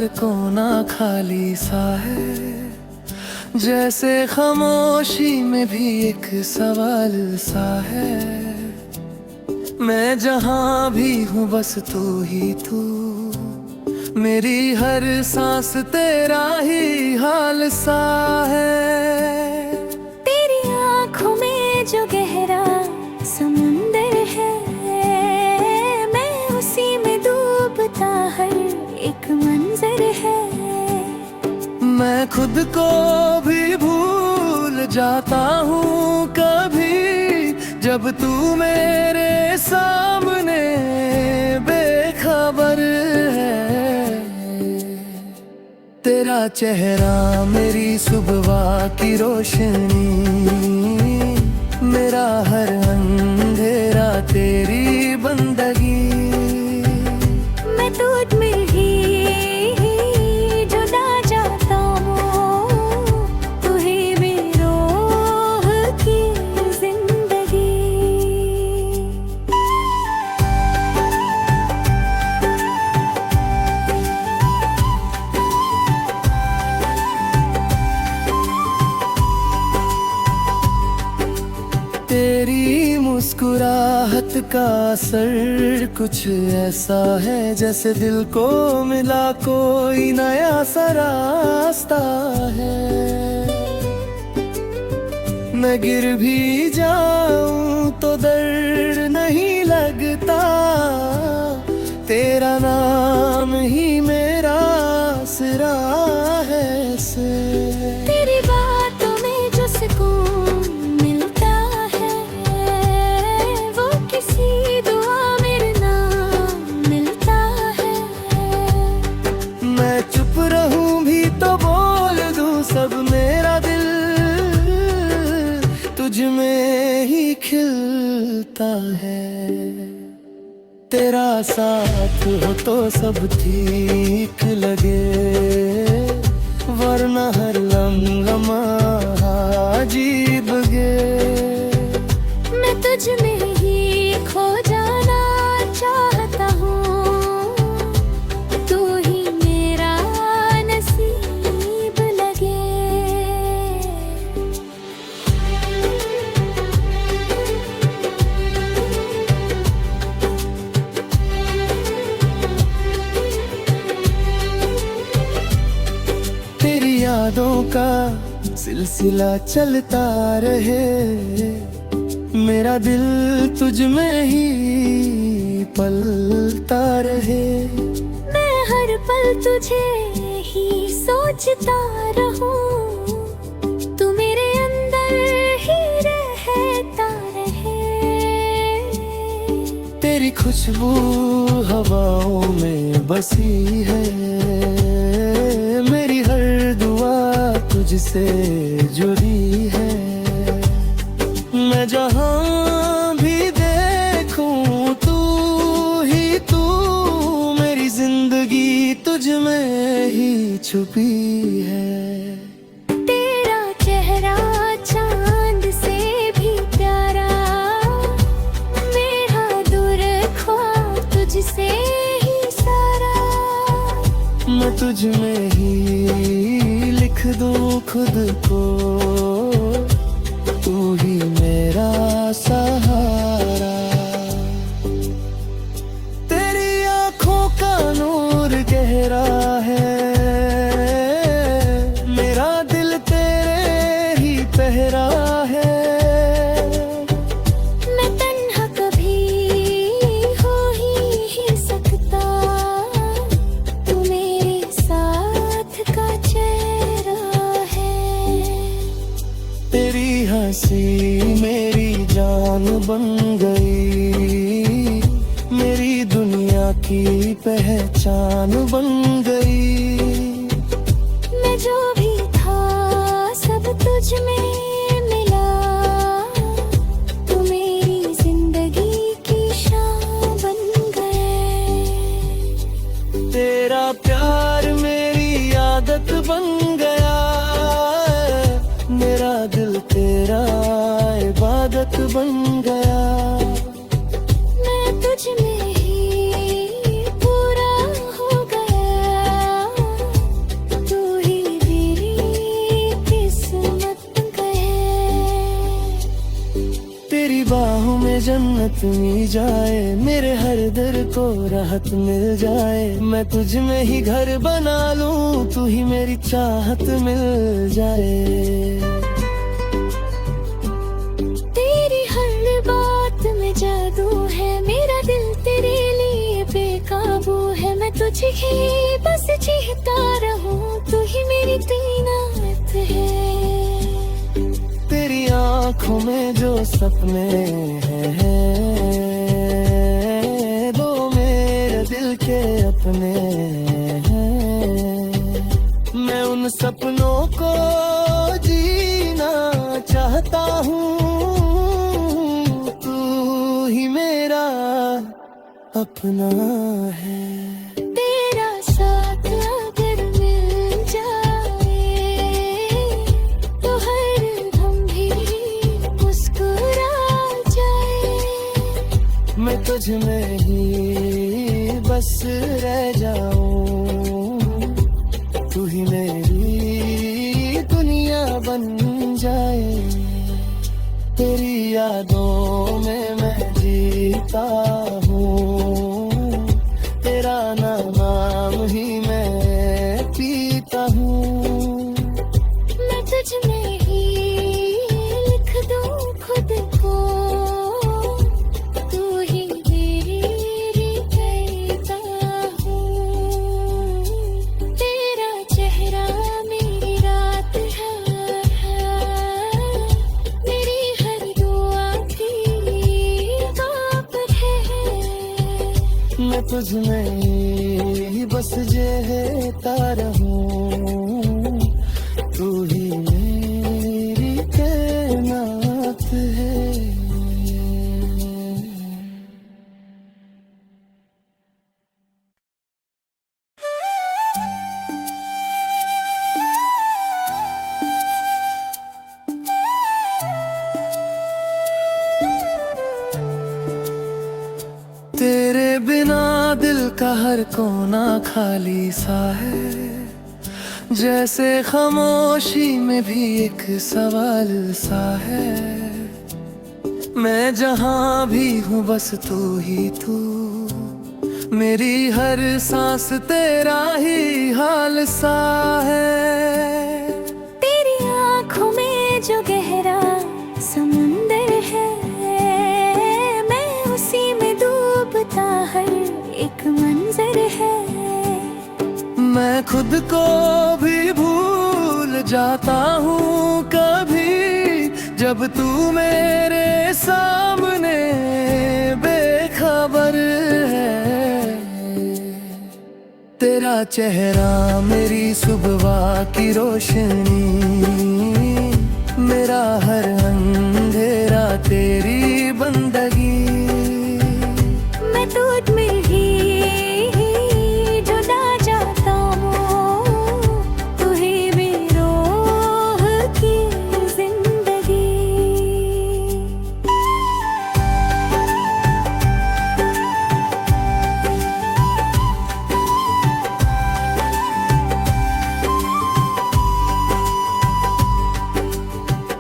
हर कोना खाली सा है, जैसे खामोशी में भी एक सवाल सा है। मैं जहाँ भी हूँ बस तू ही तू, मेरी हर सांस तेरा ही हाल सा है। तेरी आँखों में जो गहरा समुंदर है, मैं उसी में डूबता हर एक मंजर है। मैं खुद को भी भूल जाता हूँ कभी, जब तू मेरे सामने बेखबर है। तेरा चेहरा मेरी सुबह की रोशनी, मेरा हर अंधेरा तेरी बंदगी। मैं तुझ में ही जुदा जाता हूँ, तू ही मेरी रूह की जिंदगी। तेरी मुस्कुराहट का असर कुछ ऐसा है, जैसे दिल को मिला कोई नया सा रास्ता है। मैं गिर भी जाऊं तो दर्द नहीं लगता, तेरा नाम ही मेरा आसरा है। तेरी बातों में जो सुकून मिलता है, वो किसी दुआ मेरे नाम मिलता है। मैं चुप रहूं भी तो बोल दूं सब, मेरा दिल तुझ में ही खिलता है। तेरा साथ हो तो सब ठीक लगे, वरना हर लम्हा अजीब गे। मैं तुझ में ही खो जाना चाहता हूँ, तू ही मेरा नसीब लगे। तेरी यादों का सिलसिला चलता रहे, मेरा दिल तुझ में ही पलता रहे। मैं हर पल तुझे ही सोचता रहूं, तू मेरे अंदर ही रहता रहे। तेरी खुशबू हवाओं में बसी है, मेरी हर दुआ तुझसे जुड़ी है। मैं जहाँ भी देखूं तू ही तू, मेरी जिंदगी तुझ में ही छुपी है। तेरा चेहरा चांद से भी प्यारा, मेरा दूर ख्वाब तुझसे ही सारा। मैं तुझ में ही लिख दूं खुद को, तू ही मेरा सहारा। तेरी आँखों का नूर गहरा है, मेरा दिल तेरे ही पहरा है। मैं तन्हा कभी हो ही सकता, तू मेरे साथ का चेहरा है। तेरी हंसी मेरी जान बन गई, मेरी दुनिया की पहचान बन गई। मैं जो भी था सब तुझ में मिला, तू मेरी जिंदगी की शान बन गए। तेरा प्यार मेरी आदत बन गया, मेरा दिल तेरा इबादत बन गया। मैं तुझ में ही पूरा हो गया, जन्नत मिल जाए, मेरे हर दर को राहत मिल जाए। मैं तुझ में ही घर बना लूं, तू ही मेरी चाहत मिल जाए। तेरी हर बात में जादू है, मेरा दिल तेरे लिए बेकाबू है। मैं तुझे ही बस चाहता रहूं, तू ही मेरी तीनात है। तेरी आंखों में जो सपने हैं, वो मेरे दिल के अपने हैं। मैं उन सपनों को जीना चाहता हूँ, तू ही मेरा अपना है। तेरा साथ अगर मिल जाए, तो हर दम भी मुस्कुरा जाए। मैं तुझ में ही बस रह जाऊं, तू ही मेरी दुनिया बन जाए। तेरी यादों में मैं जीता हूँ, तेरा नाम ही मैं पीता हूँ। मैं तुझ में ही लिख दूं खुद को, तू ही मेरी कहता हूँ। तेरा चेहरा मेरी रात है, मेरी हर दुआ की बाप है। मैं तुझ में ही बस रहता रहूं, तू ही मेरी कायनात है। तेरे बिना दिल का हर कोना खाली सा है, जैसे खामोशी में भी एक सवाल सा है। मैं जहाँ भी हूँ बस तू ही तू, मेरी हर सांस तेरा ही हाल सा है। तेरी आँखों में जो गहरा समुंदर है, मैं उसी में डूबता हर एक मंजर है। मैं खुद को भी भूल जाता हूँ कभी, जब तू मेरे सामने बेखबर है। तेरा चेहरा मेरी सुबह की रोशनी, मेरा हर अंधेरा तेरी बंदगी। मैं तुझ में ही जुदा जाता हूँ, तू ही मेरी रूह की जिंदगी।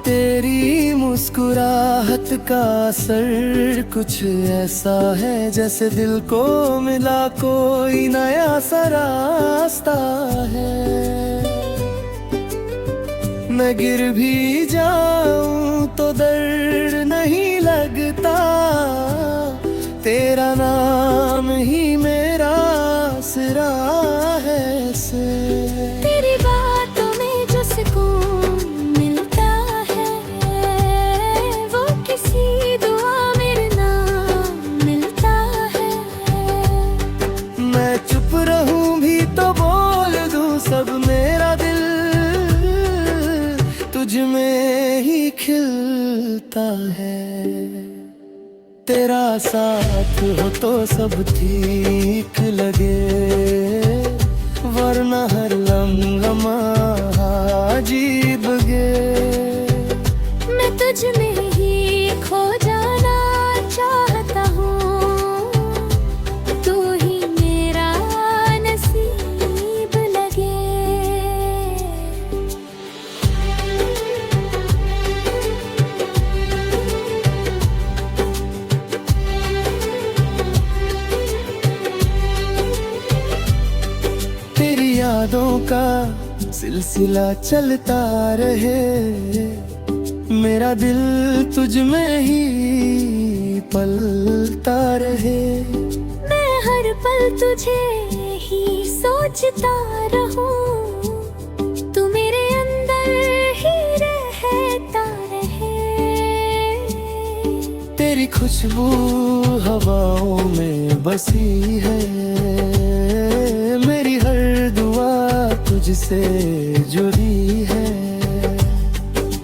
तेरी मुस्कुराहट का असर कुछ ऐसा है, जैसे दिल को मिला कोई नया सा रास्ता है। मैं गिर भी जाऊं तो दर्द नहीं लगता, तेरा नाम ही मेरा सिरा है से। तेरी बातों में जो सुकून मिलता है, वो किसी दुआ मेरे नाम मिलता है। मैं चुप रहूं भी तो बोल दूं सब, मेरा दिल तुझ में ही खिलता है। तेरा साथ हो तो सब ठीक लगे, वरना हर लम्हा अजीब गे। मैं तुझ में ही खो जाना चाहता हूँ, तू ही मेरा नसीब लगे। यादों का सिलसिला चलता रहे, मेरा दिल तुझ में ही पलता रहे। मैं हर पल तुझे ही सोचता रहूं, तू मेरे अंदर ही रहता रहे। तेरी खुशबू हवाओं में बसी है, मेरी हर दुआ तुझसे जुड़ी है।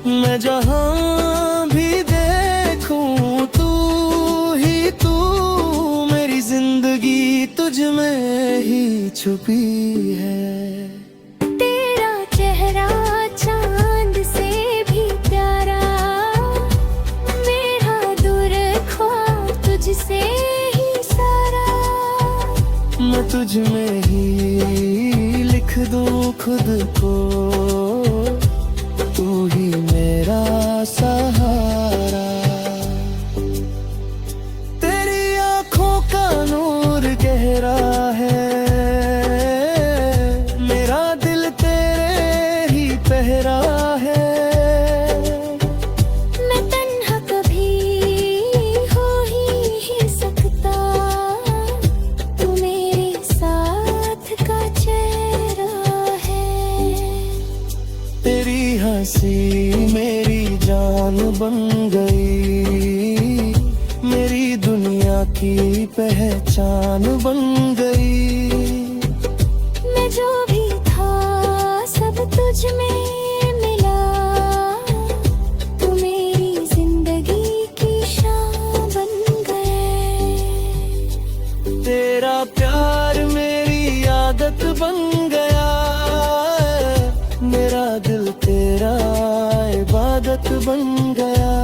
मैं जहाँ भी देखूं तू ही तू, मेरी जिंदगी तुझ में ही छुपी है। तेरा चेहरा चांद से भी प्यारा, मेरा दूर ख्वाब तुझसे ही सारा। मैं तुझ में ही लिख दूं खुद को, तू ही मेरा सहारा। तेरी आँखों का नूर गहरा है, मेरा दिल तेरे ही पहरा है। मैं तन्हा कभी हो ही सकता, तू मेरे साथ का चेहरा है। तेरी हंसी मेरी जान बन गई, मेरी दुनिया की पहचान बन गई। मैं जो भी था सब तुझ में मिला, तू मेरी जिंदगी की शान बन गए। तेरा प्यार मेरी आदत बन गया, मेरा दिल तेरा इबादत बन गया।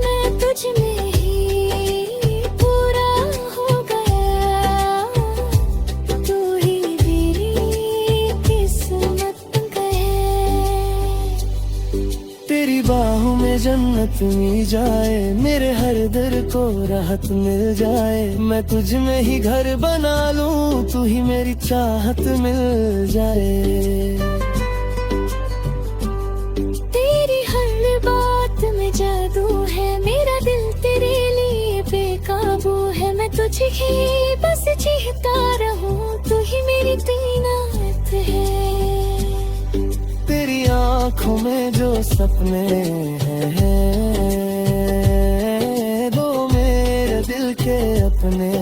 मैं तुझ में ही पूरा हो गया, तू ही मेरी किस्मत बन गए। तेरी बाहों में जन्नत मिल जाए, मेरे हर दर को राहत मिल जाए। मैं तुझ में ही घर बना लूं, तू ही मेरी चाहत मिल जाए। तेरी हर बात में जादू है, मेरा दिल तेरे लिए बेकाबू है। मैं तुझे ही बस चाहता रहूं, तू ही मेरी दीनात है। तेरी आँखों में जो सपने हैं, दो मेरे दिल के अपने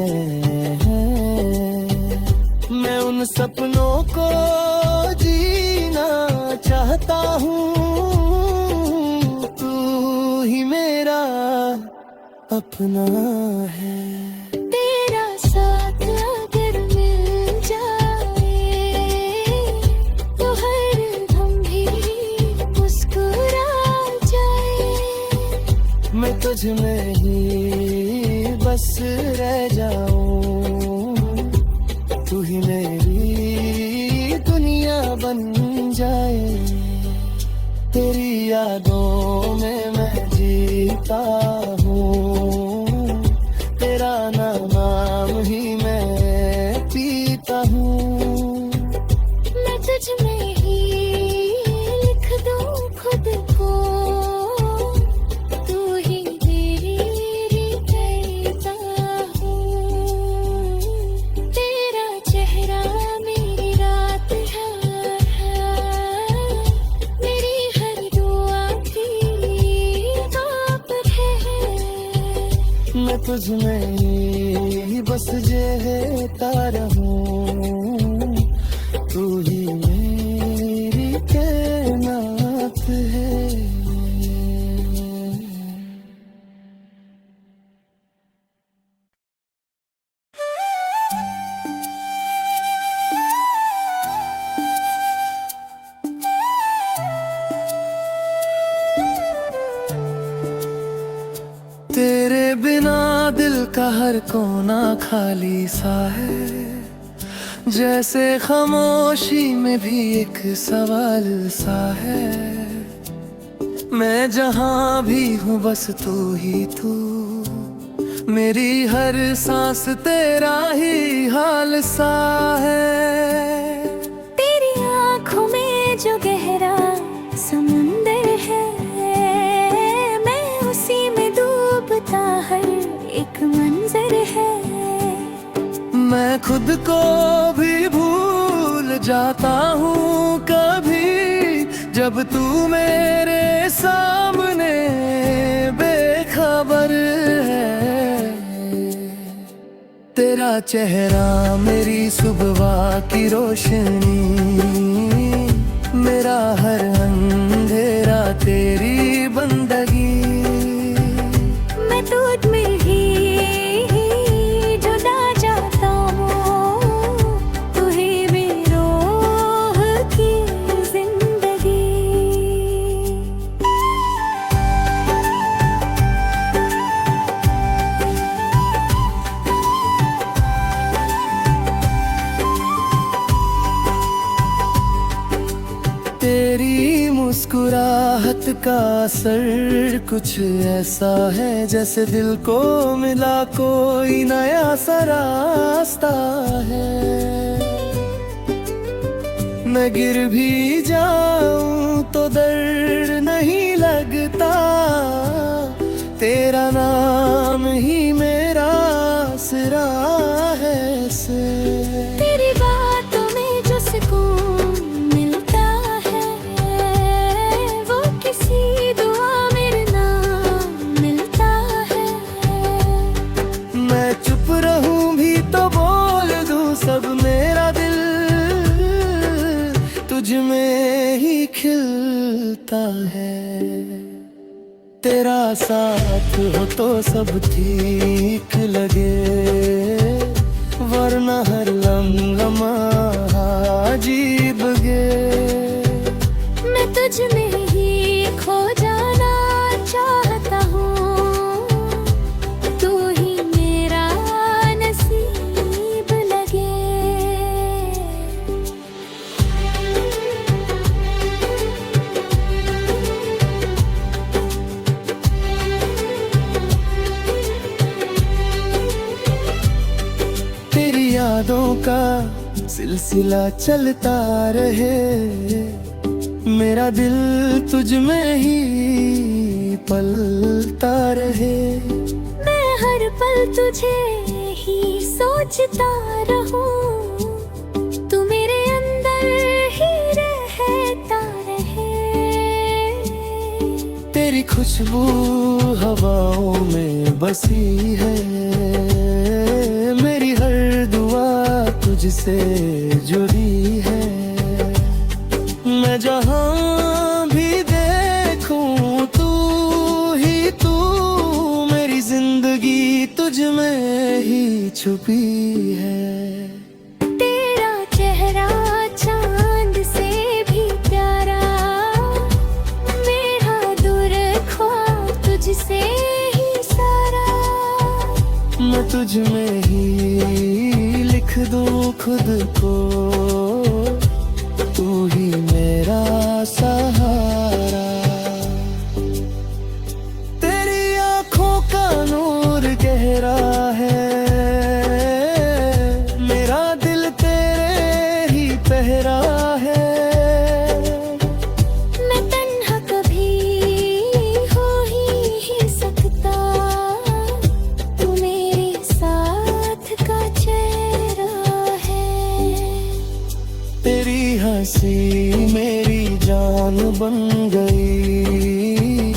हैं। मैं उन सपनों को जीना चाहता हूँ, तू ही मेरा अपना है। तेरा साथ अगर मिल जाए, तो हर दम भी मुस्कुरा जाए। मैं तुझ में ही बस रह जाऊं, तू ही मेरी दुनिया बन जाए। तेरी यादों में मैं जीता हूँ, तेरा नाम ही मैं पीता हूँ। मैं तुझ में ही लिख दूं खुद को, तू ही मेरी कहता हूँ। तेरा चेहरा मेरी रात है, मेरी हर दुआ की बात है। मैं तुझ में ही बस जीता रहूं, तू ही मेरी कायनात है। तेरे बिना दिल का हर कोना खाली सा है, जैसे खामोशी में भी एक सवाल सा है। मैं जहाँ भी हूँ बस तू ही तू, मेरी हर सांस तेरा ही हाल सा है। खुद को भी भूल जाता हूँ कभी, जब तू मेरे सामने बेखबर है। तेरा चेहरा मेरी सुबह की रोशनी, मेरा हर अंधेरा तेरी बंदगी। मैं तुझ में ही जुदा जाता हूँ, तू ही मेरी रूह की जिंदगी। तेरी मुस्कुराहट का असर कुछ ऐसा है, जैसे दिल को मिला कोई नया सा रास्ता है। मैं गिर भी जाऊं तो दर्द नहीं लगता, तेरा नाम ही मेरा आसरा है। तेरी बातों में जो सुकून मिलता है, वो किसी दुआ मेरे नाम मिलता है। मैं चुप रहूं भी तो बोल दूं सब, मेरा दिल तुझ में ही खिलता है। तेरा साथ हो तो सब ठीक लगे, वरना हर लम्हा अजीब गे। मैं तुझ में ही खो जाना चाहता हूँ, तू ही मेरा नसीब लगे। तेरी यादों का सिलसिला चलता रहे, मेरा दिल तुझ में ही पलता रहे। मैं हर पल तुझे ही सोचता रहूं, तू मेरे अंदर ही रहता रहे। तेरी खुशबू हवाओं में बसी है, मेरी हर दुआ तुझसे जुड़ी है। मैं जहाँ भी देखूं तू ही तू, मेरी जिंदगी तुझ में ही छुपी है। तेरा चेहरा चांद से भी प्यारा, मेरा दूर ख्वाब तुझसे ही सारा। मैं तुझ में ही लिख दूं खुद को, तू ही मेरा सहारा। तेरी आंखों का नूर गहरा है, मेरा दिल तेरे ही पहरा है। मैं तन्हा कभी हो ही सकता, तू मेरे साथ का चेहरा है। तेरी हंसी मेरी जान बन गई,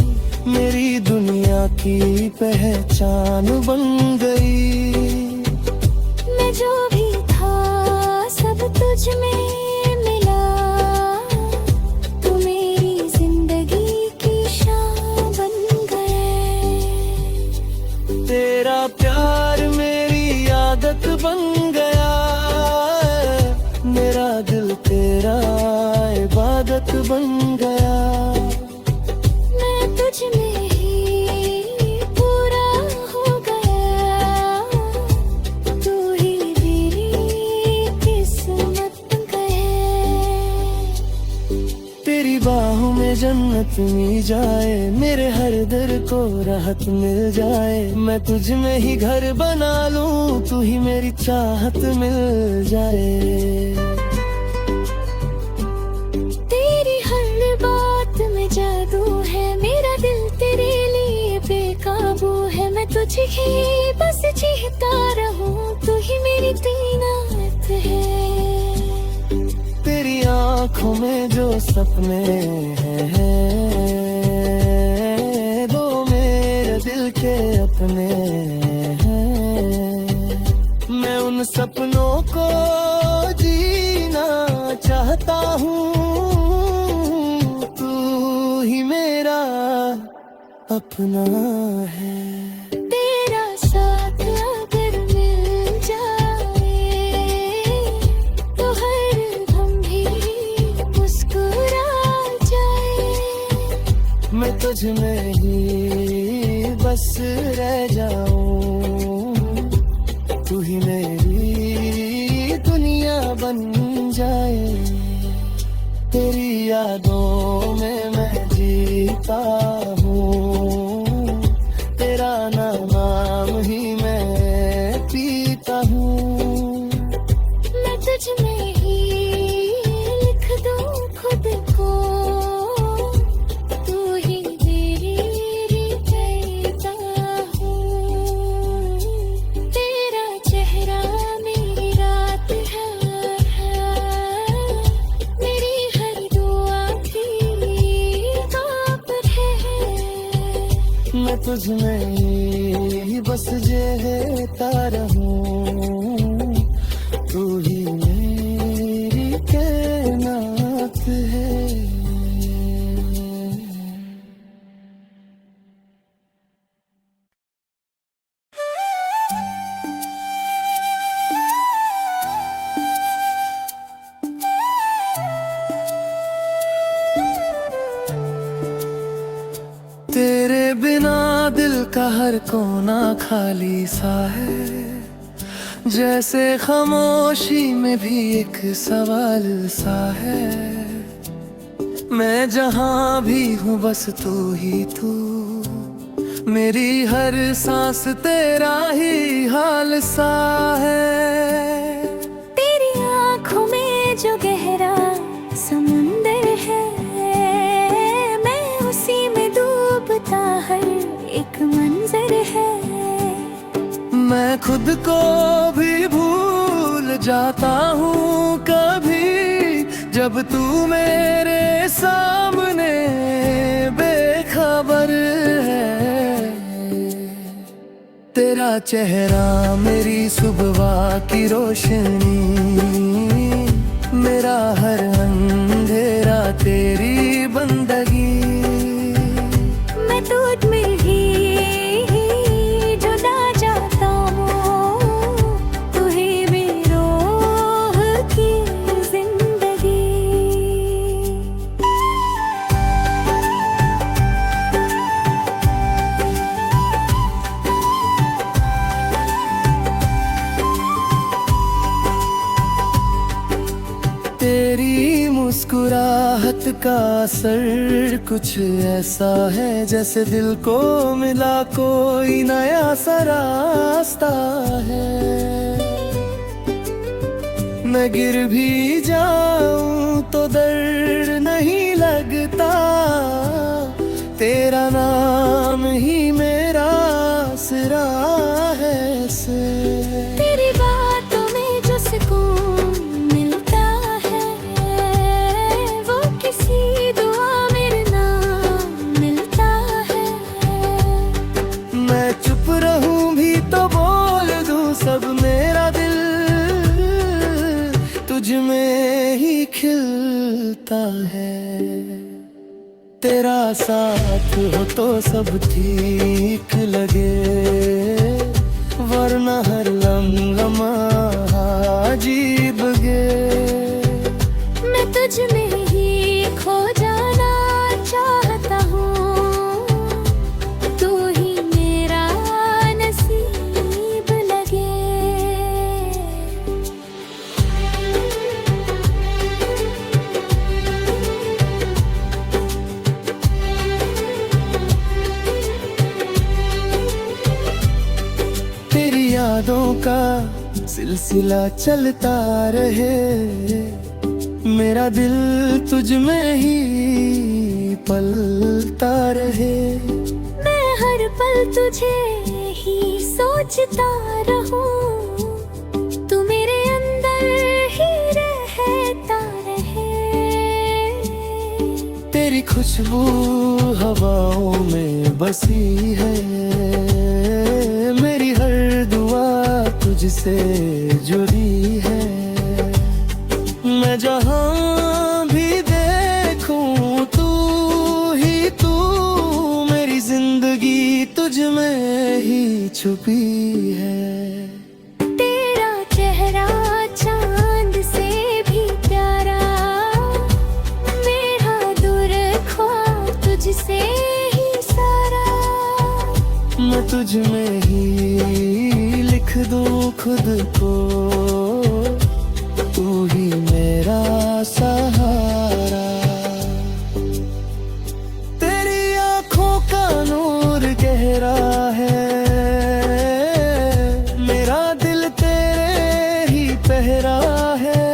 मेरी दुनिया की पहचान बन गई। मैं जो भी था सब तुझ में मिला, तू मेरी जिंदगी की शान बन गए। तेरा प्यार मेरी आदत बन गया, मेरा दिल तेरा इबादत बन गया। मैं तुझ में ही पूरा हो गया, तू ही मेरी किस्मत बन गए। तेरी बाहों में जन्नत मिल जाए, मेरे हर दर को राहत मिल जाए। मैं तुझ में ही घर बना लूं, तू ही मेरी चाहत मिल जाए। तेरी हर बात में जादू है, मेरा दिल तेरे लिए बेकाबू है। मैं तुझे ही बस चाहता रहूं, तू ही मेरी मेरी तीनात है। तेरी आंखों में जो सपने हैं वो मेरे दिल के अपने हैं। मैं उन सपनों को जीना चाहता हूँ, तू ही मेरा अपना है। तेरा साथ अगर मिल जाए तो हर दम भी मुस्कुरा जाए। मैं तुझ में ही बस रह जाऊं, तू ही मेरी दुनिया बन जाए। तेरी यादों में मैं जीता हूँ, तेरा नाम ही मैं पीता हूँ। मैं तुझ में ही लिख दूं खुद को, तू ही मेरी कहता हूँ। तेरा चेहरा मेरी रात है, मेरी हर दुआ की पर है। मैं तुझ में ही बस रहता रहूं, तू ही मेरी कायनात है। तेरे बिना दिल का हर कोना खाली सा है, जैसे खामोशी में भी एक सवाल सा है। मैं जहाँ भी हूँ बस तू ही तू, मेरी हर सांस तेरा ही हाल सा है। तेरी आँखों में जो गहरा समुंदर है, मैं उसी में डूबता हर एक मंजर है। मैं खुद को भी भूल जाता हूँ कभी, जब तू मेरे सामने बेखबर है। तेरा चेहरा मेरी सुबह की रोशनी, मेरा हर अंधेरा तेरी बंदगी। मैं तुझ में ही जुदा जाता हूँ, तू ही मेरी रूह की जिंदगी। तेरी मुस्कुराहट का असर कुछ ऐसा है, जैसे दिल को मिला कोई नया सा रास्ता है। मैं गिर भी जाऊं तो दर्द नहीं लगता, तेरा नाम ही मेरा सिरा है से। तेरी बातों में जो सुकून मिलता है, वो किसी दुआ मेरे नाम मिलता है। मैं चुप रहूं भी तो बोल दूं सब, मेरा दिल तुझ में ही खिलता है। तेरा साथ हो तो सब ठीक लगे, वरना हर लम्हा अजीब गे। मैं तुझ में ही खो जाना चाहता हूँ, तू ही मेरा नसीब लगे। तेरी यादों का सिलसिला चलता रहे, मेरा दिल तुझ में ही पलता रहे। मैं हर पल तुझे ही सोचता रहूं, तू तेरी खुशबू हवाओं में बसी है, मेरी हर दुआ तुझसे जुड़ी है। मैं जहाँ भी देखूं तू ही तू, मेरी जिंदगी तुझ में ही छुपी है। तेरा चेहरा चांद से भी प्यारा, मेरा दूर ख्वाब तुझसे ही सारा। मैं तुझ में ही लिख दूं खुद को, तू ही मेरा सहारा। तेरी आँखों का नूर गहरा है, मेरा दिल तेरे ही पहरा है।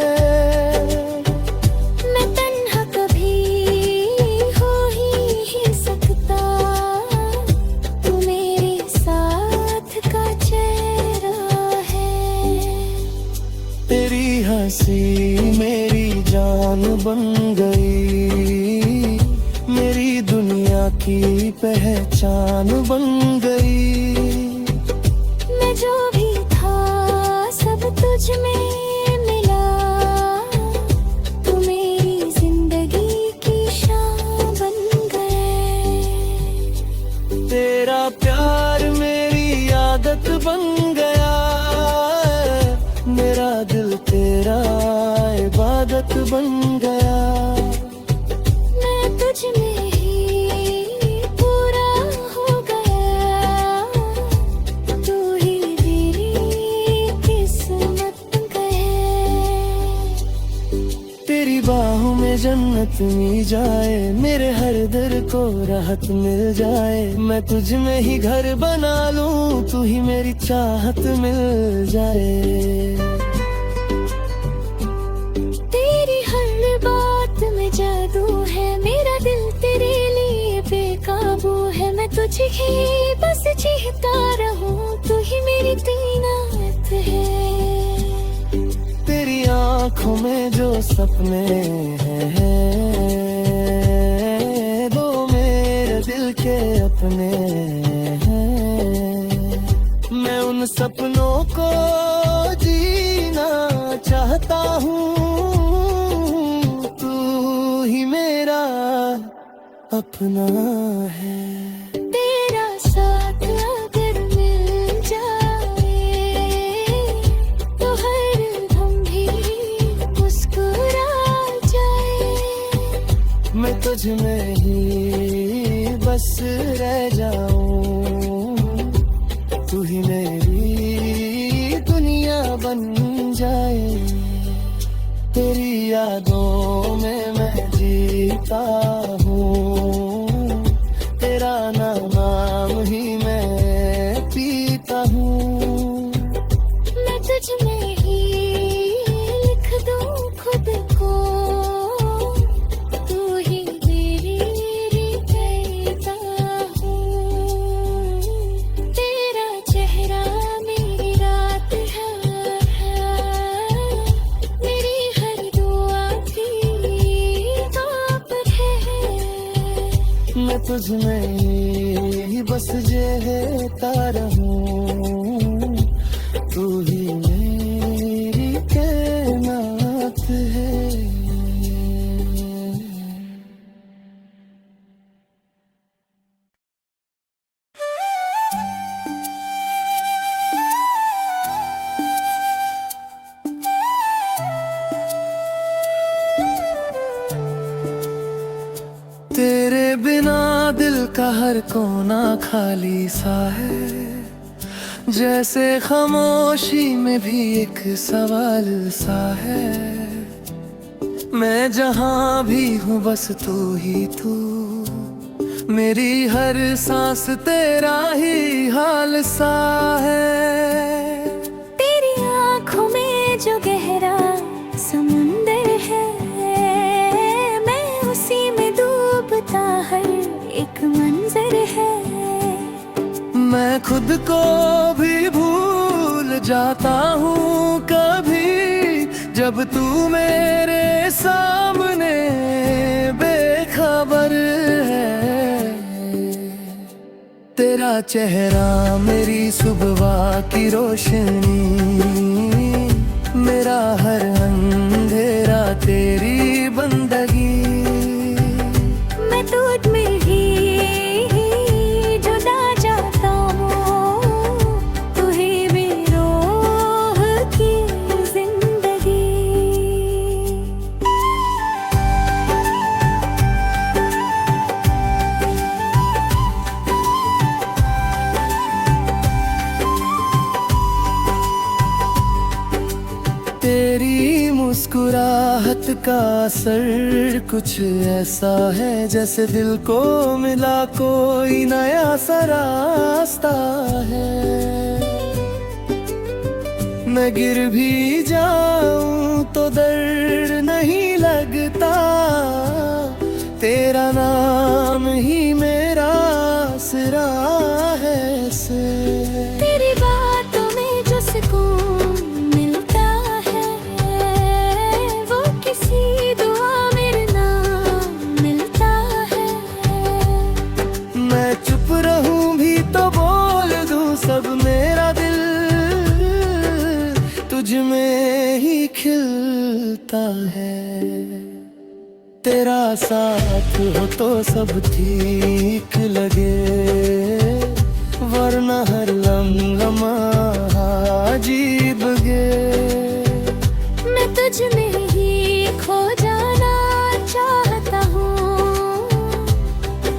मैं तन्हा कभी हो ही सकता, तू मेरे साथ का चेहरा है। तेरी हंसी मेरी जान बन गई, मेरी दुनिया की पहचान बन गई। मैं जो भी था सब तुझ में मिला, तू मेरी जिंदगी की शान बन गए। तेरा प्यार मेरी आदत बन गया, मेरा दिल तेरा इबादत बन गया। मैं तुझ में ही पूरा हो गया, तू ही मेरी किस्मत गए। तेरी बाहों में जन्नत मिल जाए, मेरे हर दर को राहत मिल जाए। मैं तुझ में ही घर बना लूं, तू ही मेरी चाहत मिल जाए। तेरी हर बात में जादू है, मेरा दिल तेरे लिए बेकाबू है। मैं तुझे ही बस चाहता रहूं, तू ही मेरी दीनात है। तेरी आँखों में जो सपने हैं, वो मेरे दिल के अपने हैं। मैं उन सपनों को जीना चाहता हूँ, तू ही मेरा अपना है। तेरा साथ अगर मिल जाए, तो हर दम भी मुस्कुरा जाए। मैं तुझ में ही बस रह जाऊं, तू ही मेरी दुनिया बन जाए। तेरी यादों में मैं जीता हूँ, तेरा नाम ही मैं पीता हूँ। मैं तुझ में ही लिख दूं खुद को, तू ही मेरी कहता हूँ। तेरा चेहरा मेरी रात है, मेरी हर दुआ की बात है। मैं तुझ में ही बस रहता रहूं, तू ही मेरी कायनात है। तेरे बिना दिल का हर कोना खाली सा है, जैसे खामोशी में भी एक सवाल सा है। मैं जहाँ भी हूँ बस तू ही तू, मेरी हर सांस तेरा ही हाल सा है। तेरी आँखों में जो गहरा समुंदर है, मैं उसी में डूबता हर एक मंजर है। मैं खुद को भी भूल जाता हूँ कभी, जब तू मेरे सामने बेखबर तेरा चेहरा मेरी सुबह की रोशनी, मेरा हर अंधेरा तेरी बंदगी। मैं तुझ में ही जुदा चाहता हूँ, तू ही मेरी रूह की जिंदगी। तेरी मुस्कुराहट का असर कुछ ऐसा है, जैसे दिल को मिला कोई नया सा रास्ता है। मैं गिर भी जाऊं तो दर्द नहीं लगता, तेरा नाम ही मेरा आसरा है से। तेरी बातों में जो सुकून मिलता है, वो किसी दुआ मेरे नाम मिलता है। मैं चुप रहूं भी तो बोल दूं सब, मेरा दिल तुझ में ही खिलता है। तेरा साथ हो तो सब ठीक लगे, वरना हर लम्हा अजीब गे। मैं तुझ में ही खो जाना चाहता हूँ,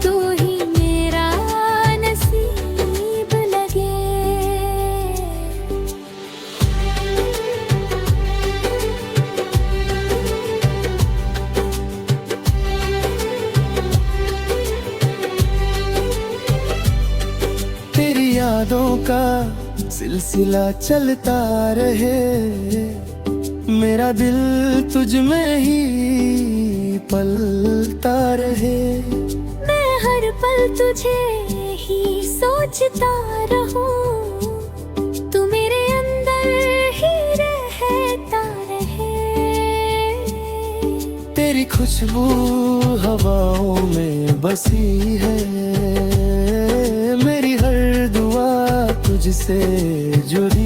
तू ही मेरा नसीब लगे। तेरी यादों का सिलसिला चलता रहे, मेरा दिल तुझ में ही पलता रहे। मैं हर पल तुझे ही सोचता रहूं, तू मेरे अंदर ही रहता रहे। तेरी खुशबू हवाओं में बसी है, मेरी हर दुआ तुझसे जुड़ी